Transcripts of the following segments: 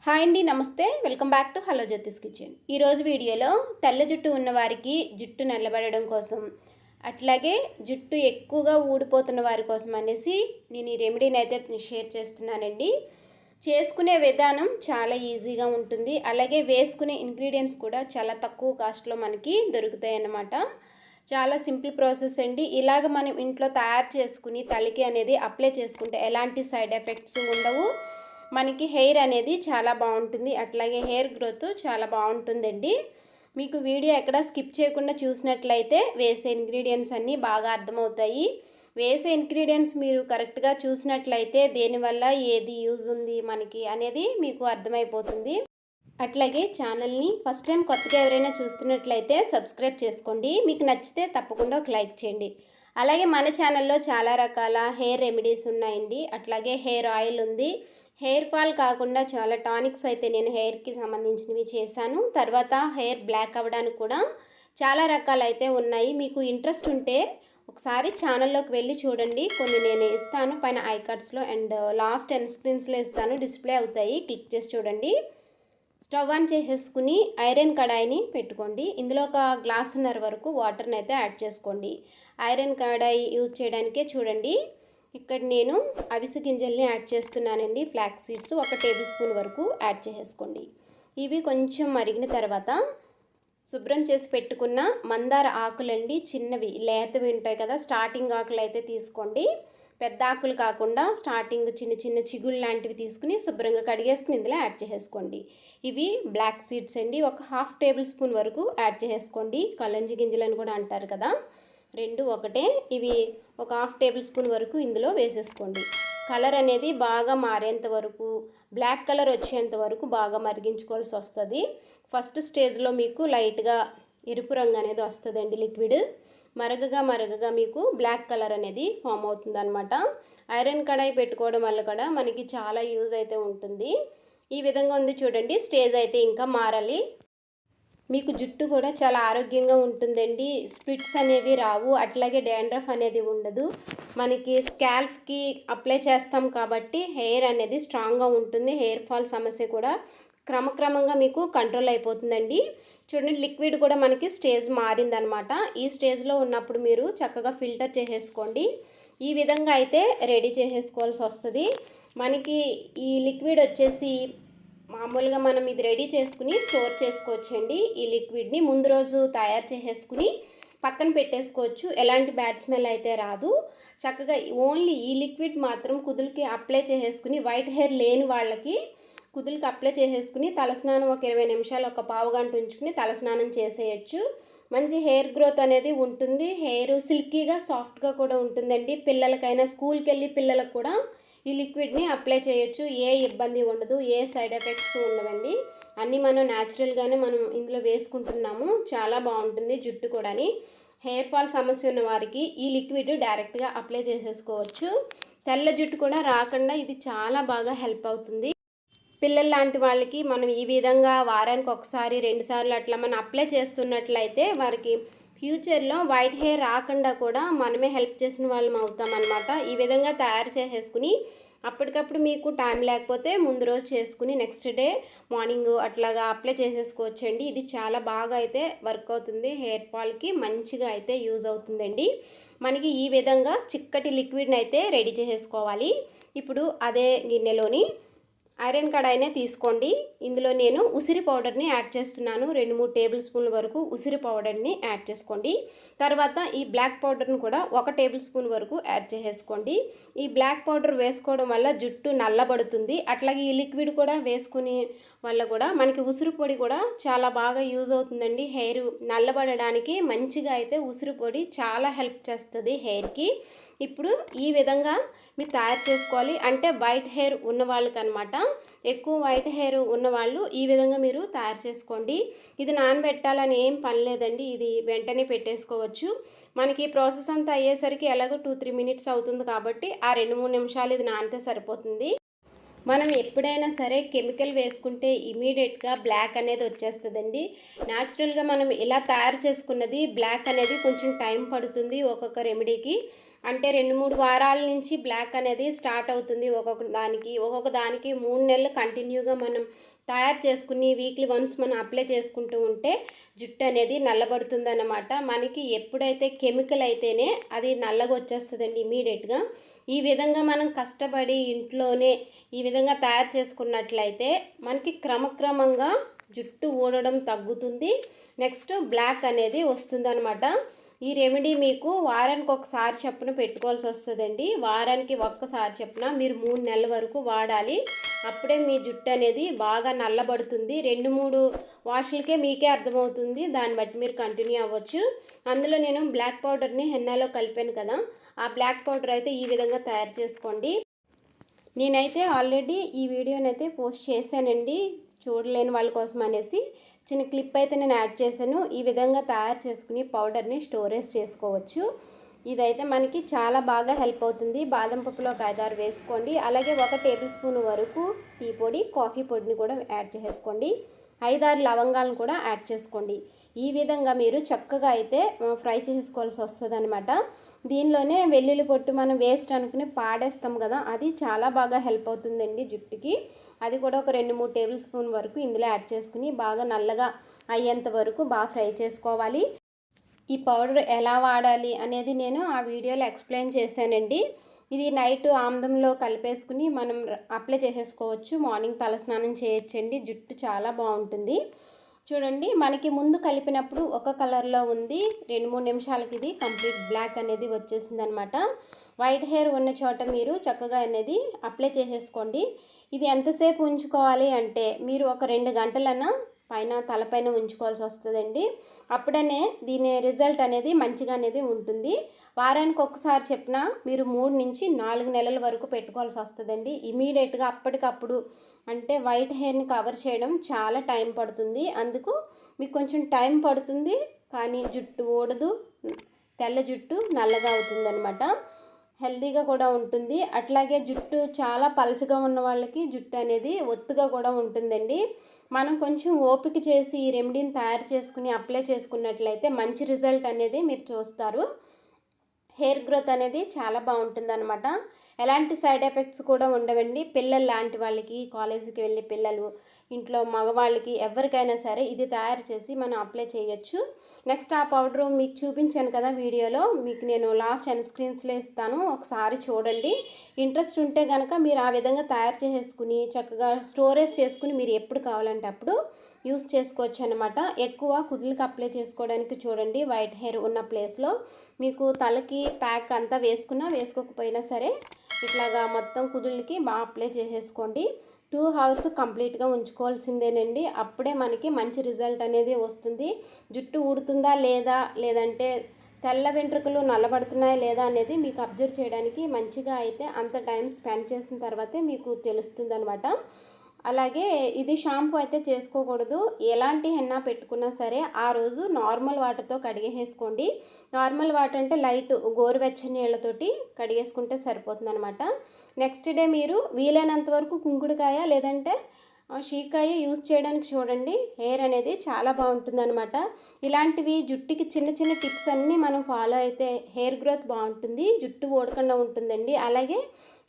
Hi అండి, నమస్తే. Welcome back to hello జ్యోతిస్ kitchen. ఈరోజు వీడియోలో తెల్ల జుట్టు ఉన్నవారికి జుట్టు నల్లబడడం కోసం, అట్లాగే జుట్టు ఎక్కువగా ఊడిపోతున్న వారి కోసం అనేసి నేను ఈ రెమెడీని అయితే షేర్ చేస్తున్నానండి. చేసుకునే విధానం చాలా ఈజీగా ఉంటుంది, అలాగే వేసుకునే ఇంగ్రీడియంట్స్ కూడా చాలా తక్కువ కాస్ట్లో మనకి దొరుకుతాయి అన్నమాట. చాలా సింపుల్ ప్రాసెస్ అండి. ఇలాగ మనం ఇంట్లో తయారు చేసుకుని తలకి అనేది అప్లై చేసుకుంటే ఎలాంటి సైడ్ ఎఫెక్ట్స్ ఉండవు. మనకి హెయిర్ అనేది చాలా బాగుంటుంది, అట్లాగే హెయిర్ గ్రోత్ చాలా బాగుంటుందండి. మీకు వీడియో ఎక్కడ స్కిప్ చేయకుండా చూసినట్లయితే వేసే ఇంగ్రీడియంట్స్ అన్నీ బాగా అర్థమవుతాయి. వేసే ఇంగ్రీడియంట్స్ మీరు కరెక్ట్గా చూసినట్లయితే దేనివల్ల ఏది యూజ్ ఉంది మనకి అనేది మీకు అర్థమైపోతుంది. అట్లాగే ఛానల్ని ఫస్ట్ టైం కొత్తగా ఎవరైనా చూస్తున్నట్లయితే సబ్స్క్రైబ్ చేసుకోండి. మీకు నచ్చితే తప్పకుండా ఒక లైక్ చేయండి. అలాగే మన ఛానల్లో చాలా రకాల హెయిర్ రెమెడీస్ ఉన్నాయండి. అట్లాగే హెయిర్ ఆయిల్ ఉంది. హెయిర్ ఫాల్ కాకుండా చాలా టానిక్స్ అయితే నేను హెయిర్కి సంబంధించినవి చేశాను. తర్వాత హెయిర్ బ్లాక్ అవ్వడానికి కూడా చాలా రకాలు అయితే ఉన్నాయి. మీకు ఇంట్రెస్ట్ ఉంటే ఒకసారి ఛానల్లోకి వెళ్ళి చూడండి. కొన్ని నేను ఇస్తాను పైన ఐ కార్డ్స్లో అండ్ లాస్ట్ ఎండ్ స్క్రీన్స్లో ఇస్తాను, డిస్ప్లే అవుతాయి, క్లిక్ చేసి చూడండి. స్టవ్ ఆన్ చేసేసుకుని ఐరన్ కడాయిని పెట్టుకోండి. ఇందులో ఒక గ్లాసున్నర వరకు వాటర్ని అయితే యాడ్ చేసుకోండి. ఐరన్ కడాయి యూజ్ చేయడానికే చూడండి. ఇక్కడ నేను అవిసె గింజల్ని యాడ్ చేస్తున్నానండి. ఫ్లాక్స్ సీడ్స్ 1 టేబుల్ స్పూన్ వరకు యాడ్ చేసేసుకోండి. ఇవి కొంచెం మరిగిన తర్వాత శుభ్రం చేసి పెట్టుకున్న మందార ఆకులండి, చిన్నవి లేతవి ఉంటాయి కదా, స్టార్టింగ్ ఆకులు అయితే తీసుకోండి. పెద్ద ఆకులు కాకుండా స్టార్టింగ్ చిన్న చిన్న చిగుళ్ళు లాంటివి తీసుకుని శుభ్రంగా కడిగేసుకుని ఇందులో యాడ్ చేసేసుకోండి. ఇవి బ్లాక్ సీడ్స్ అండి. 1/2 టేబుల్ స్పూన్ వరకు యాడ్ చేసేసుకోండి. కలంజి గింజలని కూడా అంటారు కదా, రెండు ఒకటే. ఇవి 1/2 టేబుల్ స్పూన్ వరకు ఇందులో వేసేసుకోండి. కలర్ అనేది బాగా మారేంత వరకు, బ్లాక్ కలర్ వచ్చేంత వరకు బాగా మరిగించుకోవాల్సి వస్తుంది. ఫస్ట్ స్టేజ్లో మీకు లైట్గా ఎరుపు రంగు అనేది వస్తుందండి లిక్విడ్. మరగగా మీకు బ్లాక్ కలర్ అనేది ఫామ్ అవుతుంది అనమాట. ఐరన్ కడాయి పెట్టుకోవడం వల్ల కూడా మనకి చాలా యూజ్ అయితే ఉంటుంది. ఈ విధంగా ఉంది చూడండి. స్టేజ్ అయితే ఇంకా మారాలి. మీకు జుట్టు కూడా చాలా ఆరోగ్యంగా ఉంటుందండి. స్ప్లిట్స్ అనేవి రావు, అట్లాగే డాండ్రఫ్ అనేది ఉండదు. మనకి స్కాల్ప్కి అప్లై చేస్తాం కాబట్టి హెయిర్ అనేది స్ట్రాంగ్గా ఉంటుంది. హెయిర్ ఫాల్ సమస్య కూడా క్రమక్రమంగా మీకు కంట్రోల్ అయిపోతుందండి. చూడండి, లిక్విడ్ కూడా మనకి స్టేజ్ మారిందనమాట. ఈ స్టేజ్లో ఉన్నప్పుడు మీరు చక్కగా ఫిల్టర్ చేసేసుకోండి. ఈ విధంగా అయితే రెడీ చేసేసుకోవాల్సి వస్తుంది. మనకి ఈ లిక్విడ్ వచ్చేసి మామూలుగా మనం ఇది రెడీ చేసుకుని స్టోర్ చేసుకోవచ్చండి. ఈ లిక్విడ్ని ముందు రోజు తయారు చేసేసుకుని పక్కన పెట్టేసుకోవచ్చు. ఎలాంటి బ్యాడ్ స్మెల్ అయితే రాదు. చక్కగా ఓన్లీ ఈ లిక్విడ్ మాత్రం కుదులకి అప్లై చేసేసుకుని, వైట్ హెయిర్ లేని వాళ్ళకి కుదులకి అప్లై చేసేసుకుని తలస్నానం ఒక 20 నిమిషాలు, ఒక పావు గంట ఉంచుకుని తలస్నానం చేసేయచ్చు. మంచి హెయిర్ గ్రోత్ అనేది ఉంటుంది. హెయిర్ సిల్కీగా సాఫ్ట్గా కూడా ఉంటుందండి. పిల్లలకైనా, స్కూల్కి వెళ్ళి పిల్లలకు కూడా ఈ లిక్విడ్ని అప్లై చేయొచ్చు. ఏ ఇబ్బంది ఉండదు, ఏ సైడ్ ఎఫెక్ట్స్ ఉండవండి. అన్నీ మనం న్యాచురల్గానే మనం ఇందులో వేసుకుంటున్నాము. చాలా బాగుంటుంది జుట్టు కూడాని. హెయిర్ ఫాల్ సమస్య ఉన్న వారికి ఈ లిక్విడ్ డైరెక్ట్గా అప్లై చేసేసుకోవచ్చు. తెల్ల జుట్టు కూడా రాకుండా ఇది చాలా బాగా హెల్ప్ అవుతుంది. పిల్లల లాంటి వాళ్ళకి మనం ఈ విధంగా వారానికి 1 2 సార్లు అట్లా మనం అప్లై చేస్తున్నట్లయితే వారికి ఫ్యూచర్లో వైట్ హెయిర్ రాకుండా కూడా మనమే హెల్ప్ చేసిన వాళ్ళం అవుతామన్నమాట. ఈ విధంగా తయారు చేసేసుకుని అప్పటికప్పుడు మీకు టైం లేకపోతే ముందు రోజు చేసుకుని నెక్స్ట్ డే మార్నింగ్ అట్లాగా అప్లై చేసేసుకోవచ్చండి. ఇది చాలా బాగా అయితే వర్క్ అవుతుంది. హెయిర్ ఫాల్కి మంచిగా అయితే యూజ్ అవుతుందండి. మనకి ఈ విధంగా చిక్కటి లిక్విడ్ని అయితే రెడీ చేసేసుకోవాలి. ఇప్పుడు అదే గిన్నెలోని ఐరన్ కడాయినే తీసుకోండి. ఇందులో నేను ఉసిరి పౌడర్ని యాడ్ చేస్తున్నాను. 2-3 టేబుల్ స్పూన్ల వరకు ఉసిరి పౌడర్ని యాడ్ చేసుకోండి. తర్వాత ఈ బ్లాక్ పౌడర్ని కూడా 1 టేబుల్ స్పూన్ వరకు యాడ్ చేసేసుకోండి. ఈ బ్లాక్ పౌడర్ వేసుకోవడం వల్ల జుట్టు నల్లబడుతుంది. అట్లాగే ఈ లిక్విడ్ కూడా వేసుకునే వల్ల కూడా మనకి ఉసిరి పొడి కూడా చాలా బాగా యూజ్ అవుతుందండి. హెయిర్ నల్లబడడానికి మంచిగా అయితే ఉసిరి పొడి చాలా హెల్ప్ చేస్తుంది హెయిర్కి. ఇప్పుడు ఈ విధంగా మీరు తయారు చేసుకోవాలి. అంటే వైట్ హెయిర్ ఉన్న వాళ్ళకి అనమాట. ఎక్కువ వైట్ హెయిర్ ఉన్నవాళ్ళు ఈ విధంగా మీరు తయారు చేసుకోండి. ఇది నానబెట్టాలని ఏం పని లేదండి, ఇది వెంటనే పెట్టేసుకోవచ్చు. మనకి ప్రాసెస్ అంతా అయ్యేసరికి ఎలాగో 2-3 మినిట్స్ అవుతుంది కాబట్టి ఆ 2-3 నిమిషాలు ఇది నానితే సరిపోతుంది. మనం ఎప్పుడైనా సరే కెమికల్ వేసుకుంటే ఇమీడియట్గా బ్లాక్ అనేది వచ్చేస్తుందండి. న్యాచురల్గా మనం ఇలా తయారు చేసుకున్నది బ్లాక్ అనేది కొంచెం టైం పడుతుంది ఒక్కొక్క రెమెడీకి. అంటే 2-3 వారాల నుంచి బ్లాక్ అనేది స్టార్ట్ అవుతుంది. ఒక్కొక్క దానికి 3 నెలలు కంటిన్యూగా మనం తయారు చేసుకుని వీక్లీ వన్స్ మనం అప్లై చేసుకుంటూ ఉంటే జుట్టు అనేది నల్లబడుతుందన్నమాట. మనకి ఎప్పుడైతే కెమికల్ అయితేనే అది నల్లగా వచ్చేస్తుందండి ఇమీడియట్గా. ఈ విధంగా మనం కష్టపడి ఇంట్లోనే ఈ విధంగా తయారు చేసుకున్నట్లయితే మనకి క్రమక్రమంగా జుట్టు ఊడడం తగ్గుతుంది. నెక్స్ట్ బ్లాక్ అనేది వస్తుందన్నమాట. ఈ రెమెడీ మీకు వారానికి ఒకసారి చొప్పున పెట్టుకోవాల్సి వస్తుందండి. వారానికి ఒక్కసారి చొప్పున మీరు 3 నెలల వరకు వాడాలి. అప్పుడే మీ జుట్టు అనేది బాగా నల్లబడుతుంది. 2-3 వాష్లకే మీకే అర్థమవుతుంది. దాన్ని బట్టి మీరు కంటిన్యూ అవ్వచ్చు. అందులో నేను బ్లాక్ పౌడర్ని హెన్నాలో కలిపాను కదా, ఆ బ్లాక్ పౌడర్ అయితే ఈ విధంగా తయారు చేసుకోండి. నేనైతే ఆల్రెడీ ఈ వీడియోనైతే పోస్ట్ చేశానండి, చూడలేని వాళ్ళ కోసం అనేసి చిన్న క్లిప్ అయితే నేను యాడ్ చేశాను. ఈ విధంగా తయారు చేసుకుని పౌడర్ని స్టోరేజ్ చేసుకోవచ్చు. ఇదైతే మనకి చాలా బాగా హెల్ప్ అవుతుంది. బాదం పప్పులో ఒక 5-6 వేసుకోండి. అలాగే 1 టేబుల్ స్పూన్ వరకు టీ పొడి, కాఫీ పొడిని కూడా యాడ్ చేసుకోండి. 5-6 లవంగాలను కూడా యాడ్ చేసుకోండి. ఈ విధంగా మీరు చక్కగా అయితే ఫ్రై చేసుకోవాల్సి వస్తుంది అనమాట. దీనిలోనే వెల్లుల్లి పొట్టు మనం వేస్ట్ అనుకుని పాడేస్తాం కదా, అది చాలా బాగా హెల్ప్ అవుతుందండి జుట్టుకి. అది కూడా ఒక 2-3 టేబుల్ స్పూన్ వరకు ఇందులో యాడ్ చేసుకుని బాగా నల్లగా అయ్యేంత వరకు బాగా ఫ్రై చేసుకోవాలి. ఈ పౌడర్ ఎలా వాడాలి అనేది నేను ఆ వీడియోలో ఎక్స్ప్లెయిన్ చేశానండి. ఇది నైట్ ఆముదంలో కలిపేసుకుని మనం అప్లై చేసేసుకోవచ్చు. మార్నింగ్ తలస్నానం చేయొచ్చండి. జుట్టు చాలా బాగుంటుంది. చూడండి, మనకి ముందు కలిపినప్పుడు ఒక కలర్లో ఉంది, 2-3 నిమిషాలకి ఇది కంప్లీట్ బ్లాక్ అనేది వచ్చేసింది అనమాట. వైట్ హెయిర్ ఉన్న చోట మీరు చక్కగా అనేది అప్లై చేసేసుకోండి. ఇది ఎంతసేపు ఉంచుకోవాలి అంటే మీరు ఒక 2 గంటలన్నా తలపైన ఉంచుకోవాల్సి వస్తుందండి. అప్పుడనే దీని రిజల్ట్ అనేది మంచిగా అనేది ఉంటుంది. వారానికి ఒకసారి చెప్పిన మీరు 3 నుంచి 4 నెలల వరకు పెట్టుకోవాల్సి వస్తుందండి. ఇమీడియట్గా అప్పటికప్పుడు అంటే వైట్ హెయిర్ని కవర్ చేయడం చాలా టైం పడుతుంది. అందుకు మీకు కొంచెం టైం పడుతుంది, కానీ జుట్టు ఊడదు, తెల్ల జుట్టు నల్లగా అవుతుందన్నమాట. హెల్తీగా కూడా ఉంటుంది. అట్లాగే జుట్టు చాలా పలచగా ఉన్న వాళ్ళకి జుట్టు అనేది ఒత్తుగా కూడా ఉంటుందండి. మనం కొంచెం ఓపిక చేసి ఈ రెమెడీని తయారు చేసుకుని అప్లై చేసుకున్నట్లయితే మంచి రిజల్ట్ అనేది మీరు చూస్తారు. హెయిర్ గ్రోత్ అనేది చాలా బాగుంటుంది అనమాట. ఎలాంటి సైడ్ ఎఫెక్ట్స్ కూడా ఉండవండి. పిల్లలు లాంటి వాళ్ళకి, కాలేజీకి వెళ్ళే పిల్లలు, ఇంట్లో మగవాళ్ళకి ఎవరికైనా సరే ఇది తయారు చేసి మనం అప్లై చేయొచ్చు. నెక్స్ట్ ఆ పౌడరు మీకు చూపించాను కదా వీడియోలో, మీకు నేను లాస్ట్ ఎండ్ స్క్రీన్స్లో ఇస్తాను, ఒకసారి చూడండి. ఇంట్రెస్ట్ ఉంటే కనుక మీరు ఆ విధంగా తయారు చేసేసుకుని చక్కగా స్టోరేజ్ చేసుకుని మీరు ఎప్పుడు కావాలంటే అప్పుడు యూస్ చేసుకోవచ్చు అనమాట. ఎక్కువ కుదులకు అప్లై చేసుకోవడానికి చూడండి. వైట్ హెయిర్ ఉన్న ప్లేస్లో మీకు తలకి ప్యాక్ అంతా వేసుకోకపోయినా సరే ఇట్లాగా మొత్తం కుదుళ్ళకి బాగా అప్లై చేసేసుకోండి. 2 అవర్స్ కంప్లీట్గా ఉంచుకోవాల్సిందేనండి. అప్పుడే మనకి మంచి రిజల్ట్ అనేది వస్తుంది. జుట్టు ఊడుతుందా లేదా, లేదంటే తెల్ల వెంట్రుకలు నల్లబడుతున్నాయా లేదా అనేది మీకు అబ్జర్వ్ చేయడానికి మంచిగా అయితే అంత టైం స్పెండ్ చేసిన తర్వాతే మీకు తెలుస్తుంది అనమాట. అలాగే ఇది షాంపూ అయితే చేసుకోకూడదు. ఎలాంటి హెన్నా పెట్టుకున్నా సరే ఆ రోజు నార్మల్ వాటర్తో కడిగేసుకోండి. నార్మల్ వాటర్ అంటే లైట్ గోరువెచ్చని నీళ్ళతోటి కడిగేసుకుంటే సరిపోతుంది అనమాట. నెక్స్ట్ డే మీరు వీలైనంత వరకు కుంకుడుకాయ లేదంటే షీకాయ యూజ్ చేయడానికి చూడండి. హెయిర్ అనేది చాలా బాగుంటుంది అనమాట. ఇలాంటివి జుట్టుకి చిన్న చిన్న టిప్స్ అన్నీ మనం ఫాలో అయితే హెయిర్ గ్రోత్ బాగుంటుంది, జుట్టు ఊడకుండా ఉంటుందండి. అలాగే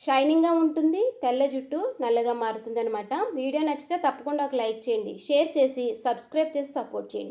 షైనింగ్గా ఉంటుంది, తెల్ల జుట్టు నల్లగా మారుతుంది అనమాట. వీడియో నచ్చితే తప్పకుండా ఒక లైక్ చేయండి, షేర్ చేసి సబ్స్క్రైబ్ చేసి సపోర్ట్ చేయండి.